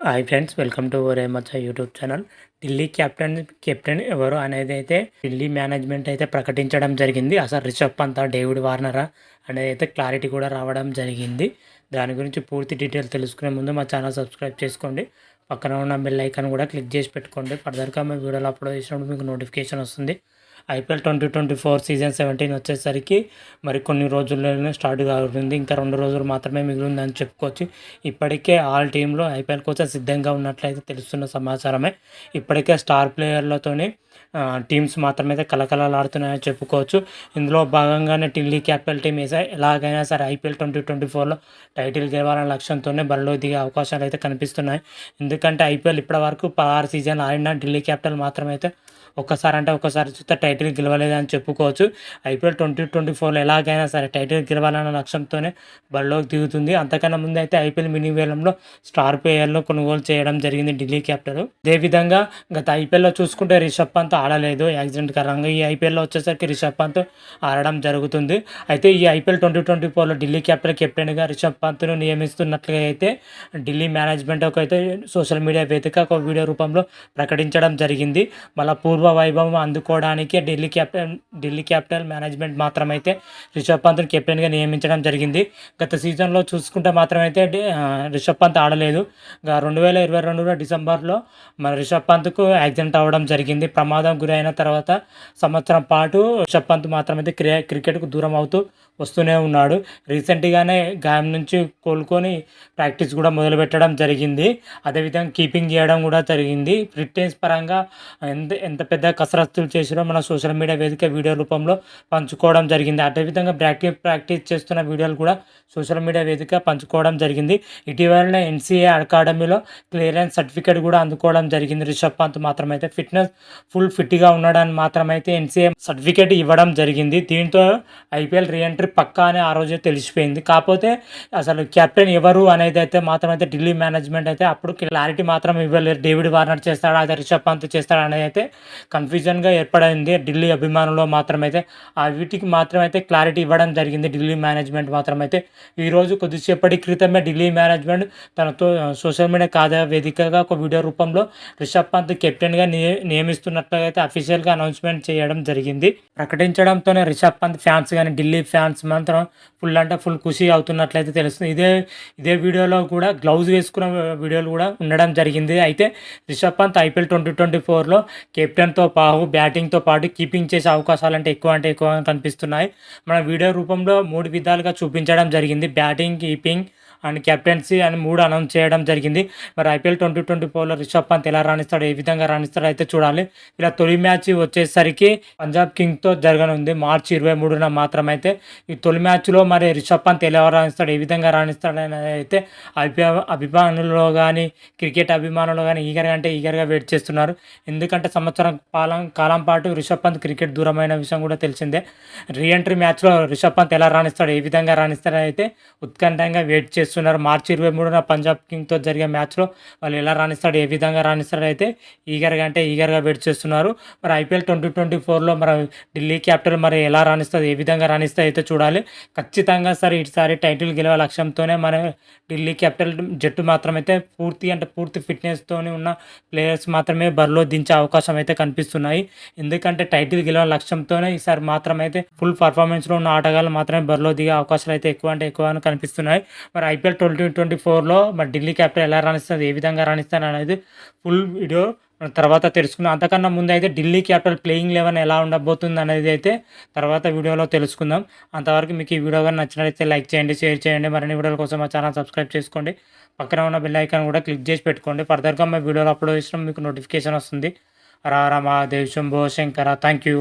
Hi friends, welcome to మచ్చ YouTube channel. Delhi captain ఎవరు అనేది అయితే ఢిల్లీ మేనేజ్మెంట్ అయితే ప్రకటించడం జరిగింది. అసలు రిషబ్ పంతా, డేవిడ్ వార్నరా అనేది అయితే క్లారిటీ కూడా రావడం జరిగింది. దాని గురించి పూర్తి డీటెయిల్స్ తెలుసుకునే ముందు మా ఛానల్ సబ్స్క్రైబ్ చేసుకోండి. పక్కన ఉన్న బెల్ ఐకాన్ కూడా క్లిక్ చేసి పెట్టుకోండి. ఫర్దర్గా మా వీడియోలో అప్లోడ్ చేసినప్పుడు మీకు నోటిఫికేషన్ వస్తుంది. ఐపీఎల్ 2024 సీజన్ 17 వచ్చేసరికి మరి కొన్ని రోజుల్లోనే స్టార్ట్ కావుతుంది. ఇంకా 2 రోజులు మాత్రమే మిగిలిందని చెప్పుకోవచ్చు. ఇప్పటికే ఆల్ టీంలో ఐపీఎల్ కోసం సిద్ధంగా ఉన్నట్లయితే తెలుస్తున్న సమాచారమే. ఇప్పటికే స్టార్ ప్లేయర్లతోని టీమ్స్ మాత్రమే కలకలలాడుతున్నాయని చెప్పుకోవచ్చు. ఇందులో భాగంగానే ఢిల్లీ క్యాపిటల్ టీం ఎలాగైనా సరే ఐపీఎల్ 2024లో టైటిల్ గెలవాలనే లక్ష్యంతోనే బరిలో దిగే అవకాశాలు అయితే కనిపిస్తున్నాయి. ఎందుకంటే ఐపీఎల్ ఇప్పటివరకు 16 సీజన్ ఆడిన ఢిల్లీ క్యాపిటల్ మాత్రమైతే ఒకసారి చూస్తే టైటిల్ గెలవలేదని చెప్పుకోవచ్చు. ఐపీఎల్ 2024లో ఎలాగైనా సరే టైటిల్ గెలవాలన్న లక్ష్యంతోనే బరిలోకి దిగుతుంది. అంతకన్నా ముందు అయితే ఐపీఎల్ మినీ వేలంలో స్టార్ ప్లేయర్లు కొనుగోలు చేయడం జరిగింది ఢిల్లీ క్యాపిటల్. అదేవిధంగా గత ఐపీఎల్లో చూసుకుంటే రిషబ్ పంత్ ఆడలేదు యాక్సిడెంట్ కారణంగా. ఈ ఐపీఎల్లో వచ్చేసరికి రిషబ్ పంత్ ఆడడం జరుగుతుంది. అయితే ఈ ఐపీఎల్ 2024లో ఢిల్లీ క్యాపిటల్ కెప్టెన్గా రిషబ్ పంత్ను నియమిస్తున్నట్లుగా అయితే ఢిల్లీ మేనేజ్మెంట్ అయితే సోషల్ మీడియా వేదిక ఒక వీడియో రూపంలో ప్రకటించడం జరిగింది. మళ్ళీ పూర్వ వైభవం అందుకోవడానికి ఢిల్లీ క్యాపిటల్ మేనేజ్మెంట్ మాత్రమైతే రిషబ్ పంత్ని కెప్టెన్గా నియమించడం జరిగింది. గత సీజన్లో చూసుకుంటే మాత్రమైతే రిషబ్ పంత్ ఆడలేదు. 2022 డిసెంబర్లో మన రిషబ్ పంత్కు యాక్సిడెంట్ అవ్వడం జరిగింది. ప్రమాదం గురైన తర్వాత సంవత్సరం పాటు రిషబ్ పంత్ మాత్రమైతే క్రికెట్కు దూరం అవుతూ వస్తూనే ఉన్నాడు. రీసెంట్గానే గాయం నుంచి కోలుకొని ప్రాక్టీస్ కూడా మొదలుపెట్టడం జరిగింది. అదేవిధంగా కీపింగ్ చేయడం కూడా జరిగింది. ఫిట్నెస్ పరంగా ఎంత పెద్ద కసరత్తులు చేసినా మన సోషల్ మీడియా వేదిక వీడియో రూపంలో పంచుకోవడం జరిగింది. అదేవిధంగా ప్రాక్టీస్ చేస్తున్న వీడియోలు కూడా సోషల్ మీడియా వేదిక పంచుకోవడం జరిగింది. ఇటీవలనే ఎన్సీఏ అకాడమీలో క్లియరెన్స్ సర్టిఫికేట్ కూడా అందుకోవడం జరిగింది. రిషబ్ పంత్ మాత్రమైతే ఫుల్ ఫిట్గా ఉన్నాడని మాత్రమైతే ఎన్సీఏ సర్టిఫికేట్ ఇవ్వడం జరిగింది. దీంతో ఐపీఎల్ రీఎంట్రీ పక్కా అని ఆ రోజే తెలిసిపోయింది. కాకపోతే అసలు కెప్టెన్ ఎవరు అనేది అయితే మాత్రమైతే ఢిల్లీ మేనేజ్మెంట్ అయితే అప్పుడు క్లారిటీ మాత్రం ఇవ్వలేరు. డేవిడ్ వార్నర్ చేస్తాడా, అదే రిషబ్ పంత్ చేస్తాడా అనేది అయితే కన్ఫ్యూజన్గా ఏర్పడింది ఢిల్లీ అభిమానుల్లో మాత్రమైతే. వీటికి మాత్రమైతే క్లారిటీ ఇవ్వడం జరిగింది ఢిల్లీ మేనేజ్మెంట్ మాత్రమైతే. ఈరోజు కొద్దిసేపటి క్రితమే ఢిల్లీ మేనేజ్మెంట్ తనతో సోషల్ మీడియా ఖాతా వేదికగా ఒక వీడియో రూపంలో రిషబ్ పంత్ కెప్టెన్గా నియమిస్తున్నట్లుగా అయితే అఫీషియల్గా అనౌన్స్మెంట్ చేయడం జరిగింది. ప్రకటించడంతోనే రిషబ్ పంత్ ఫ్యాన్స్ కానీ ఢిల్లీ ఫ్యాన్స్ మాత్రం ఫుల్ ఖుషి అవుతున్నట్లయితే తెలుస్తుంది. ఇదే వీడియోలో కూడా గ్లౌజ్ వేసుకున్న వీడియోలు కూడా ఉండడం జరిగింది. అయితే రిషబ్ పంత్ ఐపీఎల్ 2024లో కెప్టెన్తో బ్యాటింగ్తో పాటు కీపింగ్ చేసే అవకాశాలు ఎక్కువ కనిపిస్తున్నాయి. మన వీడియో రూపంలో 3 విధాలుగా చూపించడం జరిగింది. బ్యాటింగ్, కీపింగ్ అండ్ కెప్టెన్సీ అని 3 అనౌన్స్ చేయడం జరిగింది. మరి ఐపీఎల్ 2024లో రిషబ్ పంత్ ఎలా రాణిస్తాడో, ఏ విధంగా రాణిస్తాడో అయితే చూడాలి. ఇలా తొలి మ్యాచ్ వచ్చేసరికి పంజాబ్ కింగ్స్తో జరగనుంది మార్చి 23న మాత్రమైతే. ఈ తొలి మ్యాచ్లో మరి రిషబ్ పంత్ ఎలా రాణిస్తాడు, ఏ విధంగా రాణిస్తాడు అనేది అయితే అభిమానుల్లో కానీ క్రికెట్ అభిమానులు కానీ ఈగర్గా వెయిట్ చేస్తున్నారు. ఎందుకంటే సంవత్సరం కాలం పాటు రిషబ్ పంత్ క్రికెట్ దూరమైన విషయం కూడా తెలిసిందే. రీఎంట్రీ మ్యాచ్లో రిషబ్ పంత్ ఎలా రాణిస్తాడు, ఏ విధంగా రాణిస్తాడో అయితే ఉత్కంఠంగా వెయిట్ చేస్తున్నారు. మార్చి 23న పంజాబ్ కింగ్స్తో జరిగే మ్యాచ్లో వాళ్ళు ఎలా రాణిస్తాడు, ఏ విధంగా రాణిస్తాడో అయితే ఈగర్గా వెయిట్ చేస్తున్నారు. మరి ఐపీఎల్ 2024లో మరి ఢిల్లీ క్యాపిటల్ మరి ఎలా రాణిస్తుంది, ఏ విధంగా రాణిస్తుంది అయితే చూడాలి. ఖచ్చితంగా సరే ఈసారి టైటిల్ గెలవే లక్ష్యంతోనే మన ఢిల్లీ క్యాపిటల్ జట్టు మాత్రమైతే పూర్తి ఫిట్నెస్తోనే ఉన్న ప్లేయర్స్ మాత్రమే బరిలో దించే అవకాశం అయితే కనిపిస్తున్నాయి. ఎందుకంటే టైటిల్ గెలవే లక్ష్యంతోనే ఈసారి మాత్రమైతే ఫుల్ పర్ఫార్మెన్స్లో ఉన్న ఆటగాళ్ళు మాత్రమే బరిలో దిగే అవకాశాలు అయితే ఎక్కువ కనిపిస్తున్నాయి. మరి ఐపీఎల్ 2024లో మరి ఢిల్లీ క్యాపిటల్ ఎలా రాణిస్తుంది, ఏ విధంగా రాణిస్తుంది అనేది ఫుల్ వీడియో తర్వాత తెలుసుకుందాం. అంతకన్నా ముందు అయితే ఢిల్లీ క్యాపిటల్ ప్లేయింగ్ 11 ఎలా ఉండబోతుంది అనేది అయితే తర్వాత వీడియోలో తెలుసుకుందాం. అంతవరకు మీకు ఈ వీడియో కానీ నచ్చినట్లయితే లైక్ చేయండి, షేర్ చేయండి. మరిన్ని వీడియోల కోసం మా ఛానల్ సబ్స్క్రైబ్ చేసుకోండి. పక్కన ఉన్న బెల్ ఐకాన్ కూడా క్లిక్ చేసి పెట్టుకోండి. ఫర్దర్గా మా వీడియోలో అప్లోడ్ చేసిన మీకు నోటిఫికేషన్ వస్తుంది. హర హర మహాదేవ్, శంభో శంకర. Thank you.